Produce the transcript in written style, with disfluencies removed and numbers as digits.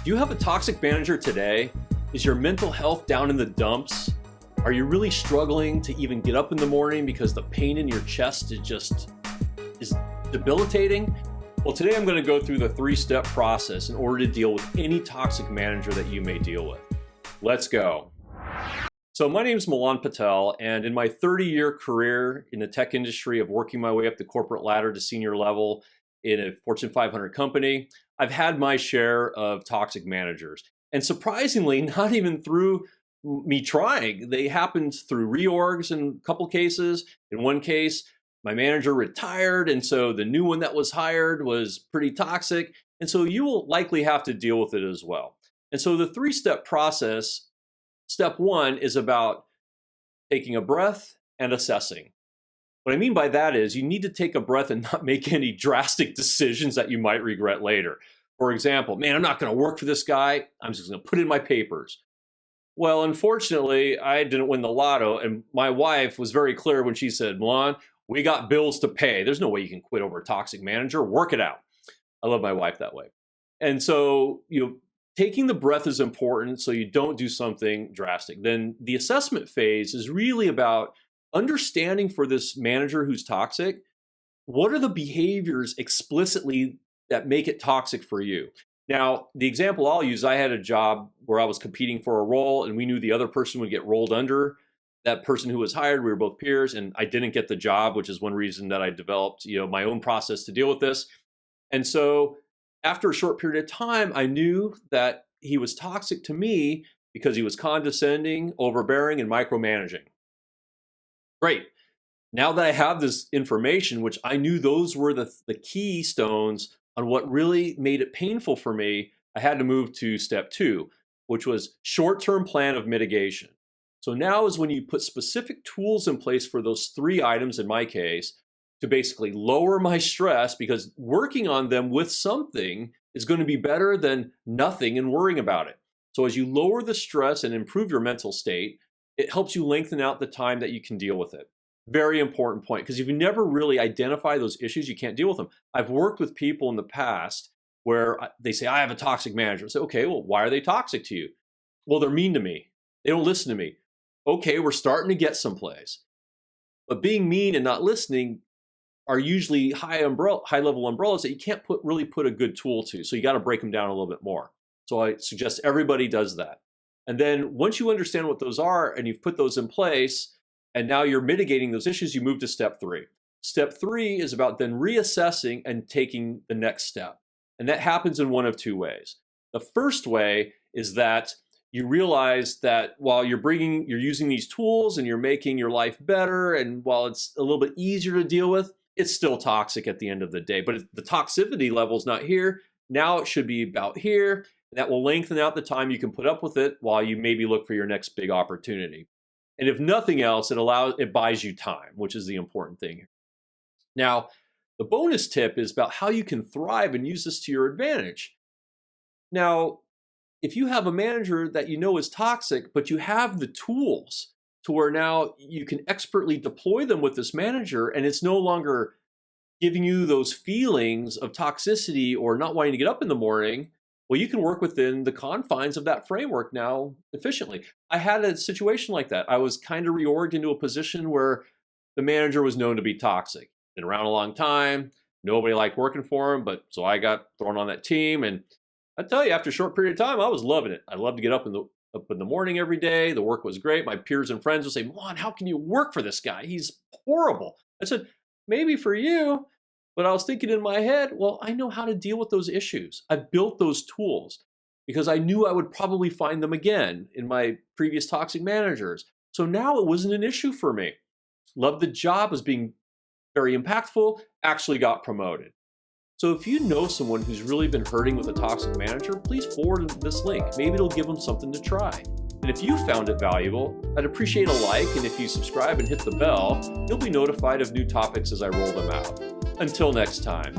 Do you have a toxic manager today? Is your mental health down in the dumps? Are you really struggling to even get up in the morning because the pain in your chest is debilitating? Well, today I'm going to go through the 3-step process in order to deal with any toxic manager that you may deal with. Let's go. So my name is Milan Patel, and in my 30-year career in the tech industry of working my way up the corporate ladder to senior level in a Fortune 500 company, I've had my share of toxic managers. And surprisingly, not even through me trying. They happened through reorgs in a couple cases. In one case, my manager retired, and so the new one that was hired was pretty toxic. And so you will likely have to deal with it as well. And so the 3-step process, step 1 is about taking a breath and assessing. What I mean by that is you need to take a breath and not make any drastic decisions that you might regret later. For example, man, I'm not going to work for this guy. I'm just going to put in my papers. Well, unfortunately, I didn't win the lotto, and my wife was very clear when she said, Milan, we got bills to pay. There's no way you can quit over a toxic manager. Work it out. I love my wife that way. And so, taking the breath is important so you don't do something drastic. Then the assessment phase is really about understanding for this manager who's toxic, what are the behaviors explicitly that make it toxic for you? Now, the example I'll use, I had a job where I was competing for a role and we knew the other person would get rolled under that person who was hired. We were both peers and I didn't get the job, which is one reason that I developed, my own process to deal with this. And so after a short period of time, I knew that he was toxic to me because he was condescending, overbearing, and micromanaging. Great. Now that I have this information, which I knew those were the keystones on what really made it painful for me, I had to move to step 2, which was short-term plan of mitigation. So now is when you put specific tools in place for those 3 items in my case to basically lower my stress, because working on them with something is going to be better than nothing and worrying about it. So as you lower the stress and improve your mental state, it helps you lengthen out the time that you can deal with it. Very important point, because if you never really identify those issues, you can't deal with them. I've worked with people in the past where they say, I have a toxic manager. I say, okay, well, why are they toxic to you? Well, they're mean to me. They don't listen to me. Okay, we're starting to get someplace. But being mean and not listening are usually high-level umbrellas that you can't really put a good tool to. So you got to break them down a little bit more. So I suggest everybody does that. And then once you understand what those are and you've put those in place, and now you're mitigating those issues, you move to step 3. Step 3 is about then reassessing and taking the next step. And that happens in one of 2 ways. The first way is that you realize that while you're using these tools and you're making your life better, and while it's a little bit easier to deal with, it's still toxic at the end of the day. But the toxicity level is not here. Now it should be about here. That will lengthen out the time you can put up with it while you maybe look for your next big opportunity. And if nothing else, it buys you time, which is the important thing here. Now, the bonus tip is about how you can thrive and use this to your advantage. Now, if you have a manager that you know is toxic, but you have the tools to where now you can expertly deploy them with this manager, and it's no longer giving you those feelings of toxicity or not wanting to get up in the morning, well, you can work within the confines of that framework now efficiently. I had a situation like that. I was kind of reorged into a position where the manager was known to be toxic. Been around a long time. Nobody liked working for him, but so I got thrown on that team. And I tell you, after a short period of time, I was loving it. I loved to get up in the morning every day. The work was great. My peers and friends would say, Milan, how can you work for this guy? He's horrible. I said, maybe for you. But I was thinking in my head, well, I know how to deal with those issues. I built those tools because I knew I would probably find them again in my previous toxic managers. So now it wasn't an issue for me. Loved the job, was being very impactful, actually got promoted. So if you know someone who's really been hurting with a toxic manager, please forward this link. Maybe it'll give them something to try. And if you found it valuable, I'd appreciate a like, and if you subscribe and hit the bell, you'll be notified of new topics as I roll them out. Until next time.